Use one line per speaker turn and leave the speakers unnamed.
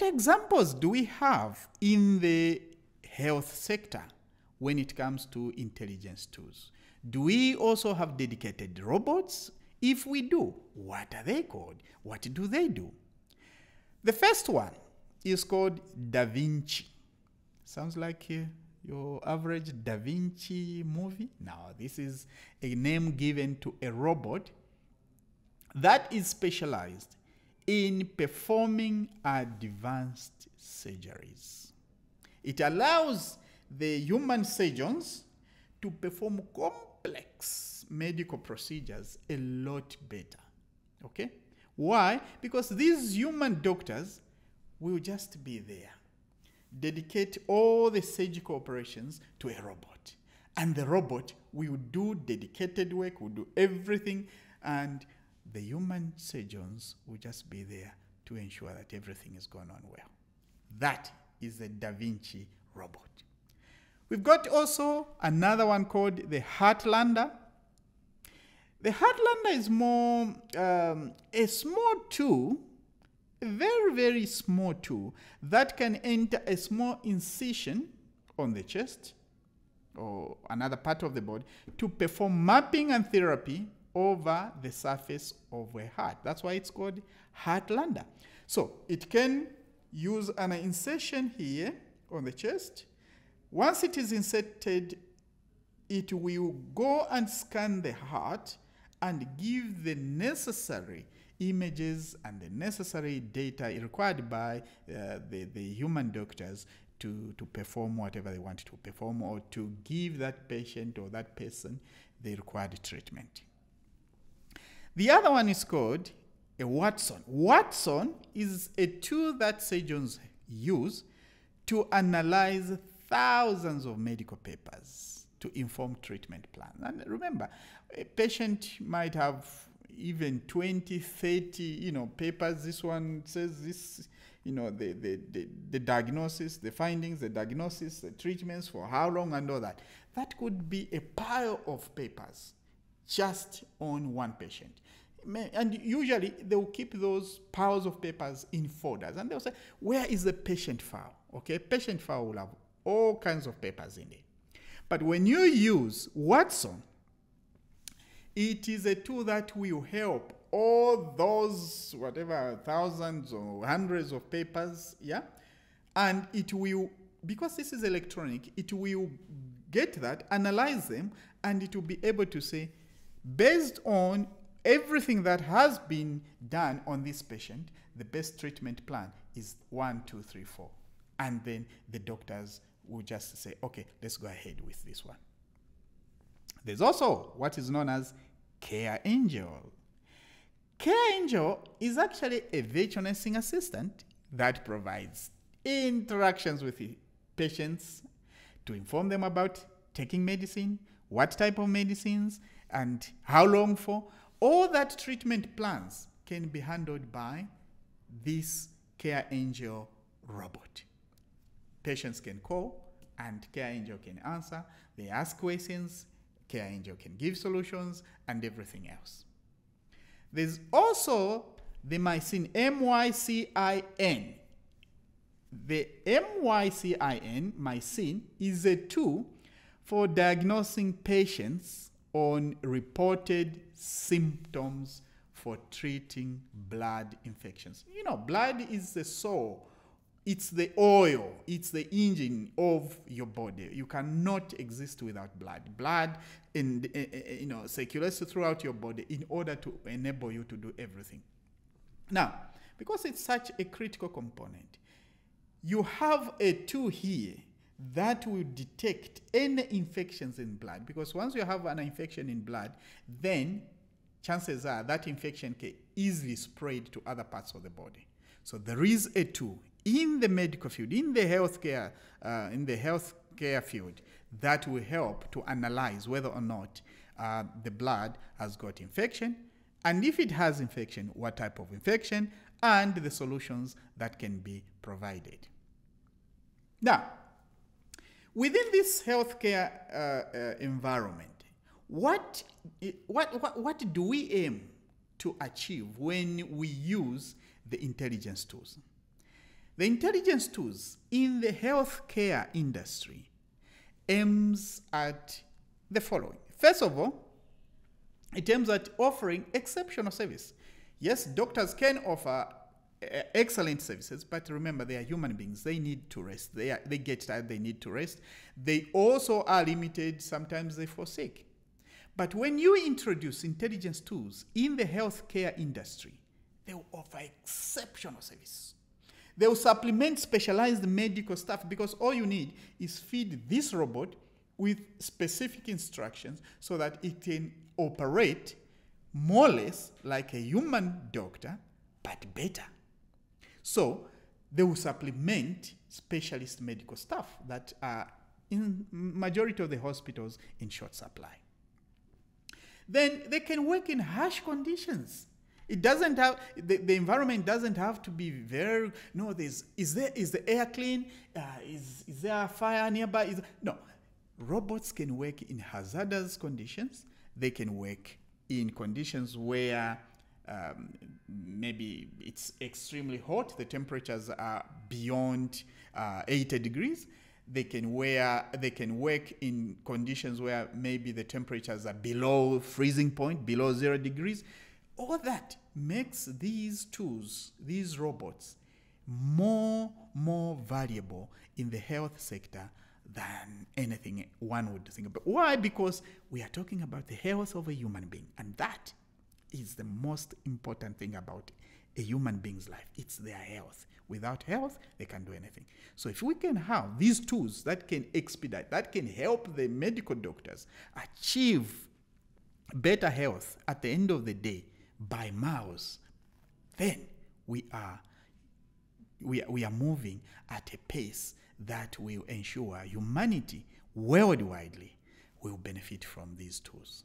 examples do we have in the health sector when it comes to intelligence tools? Do we also have dedicated robots? If we do, what are they called? What do they do? The first one is called Da Vinci. Sounds like your average Da Vinci movie. Now, this is a name given to a robot that is specialized in performing advanced surgeries. It allows the human surgeons to perform complex medical procedures a lot better. Okay? Why? Because these human doctors will just be there, dedicate all the surgical operations to a robot. And the robot will do dedicated work, will do everything, and the human surgeons will just be there to ensure that everything is going on well. That is the Da Vinci robot. We've got also another one called the Heartlander. The Heartlander is more a small tool, a very, very small tool that can enter a small incision on the chest or another part of the body to perform mapping and therapy over the surface of a heart. That's why it's called Heartlander. So it can use an insertion here on the chest. Once it is inserted, it will go and scan the heart and give the necessary images and the necessary data required by the human doctors to perform whatever they want to perform, or to give that patient or that person the required treatment. The other one is called a Watson. Watson is a tool that surgeons use to analyze thousands of medical papers to inform treatment plans. And remember, a patient might have even 20, 30, papers. This one says this, the diagnosis, the findings, the diagnosis, the treatments, for how long and all that. That could be a pile of papers just on one patient. And usually they will keep those piles of papers in folders, and they'll say, where is the patient file? Okay, patient file will have all kinds of papers in it. But when you use Watson, it is a tool that will help all those, whatever, thousands or hundreds of papers, yeah? And it will, because this is electronic, it will get that, analyze them, and it will be able to say, based on everything that has been done on this patient, the best treatment plan is 1, 2, 3, 4. And then the doctors will just say, okay, let's go ahead with this one. There's also what is known as Care Angel. Care Angel is actually a virtual nursing assistant that provides interactions with the patients to inform them about taking medicine, what type of medicines, and how long for. All that treatment plans can be handled by this Care Angel robot. Patients can call and Care Angel can answer. They ask questions, Care Angel can give solutions, and everything else. There's also the MYCIN, MYCIN. The MYCIN is a tool for diagnosing patients on reported symptoms for treating blood infections. Blood is the soul. It's the oil. It's the engine of your body. You cannot exist without blood. Blood circulates throughout your body in order to enable you to do everything. Now, because it's such a critical component, you have a tool here that will detect any infections in blood. Because once you have an infection in blood, then chances are that infection can easily spread to other parts of the body. So there is a tool in the medical field, in the healthcare field, that will help to analyze whether or not the blood has got infection, and if it has infection, what type of infection, and the solutions that can be provided. Now, within this healthcare environment, what do we aim to achieve when we use the intelligence tools? The intelligence tools in the healthcare industry aims at the following. First of all, it aims at offering exceptional service. Yes, doctors can offer excellent services, but remember, they are human beings. They need to rest. They get tired. They need to rest. They also are limited. Sometimes they fall sick. But when you introduce intelligence tools in the healthcare industry, they will offer exceptional service. They will supplement specialized medical staff, because all you need is feed this robot with specific instructions so that it can operate more or less like a human doctor, but better. So they will supplement specialist medical staff that are in majority of the hospitals in short supply. Then they can work in harsh conditions. It doesn't have, the environment doesn't have to be very, no, is the air clean? Is there a fire nearby? No. Robots can work in hazardous conditions. They can work in conditions where maybe it's extremely hot. The temperatures are beyond 80 degrees. They can work in conditions where maybe the temperatures are below freezing point, below 0 degrees. All that makes these tools, these robots, more valuable in the health sector than anything one would think about. Why? Because we are talking about the health of a human being, and that is the most important thing about a human being's life. It's their health. Without health, they can't do anything. So if we can have these tools that can expedite, that can help the medical doctors achieve better health at the end of the day by miles, then we are moving at a pace that will ensure humanity worldwide will benefit from these tools.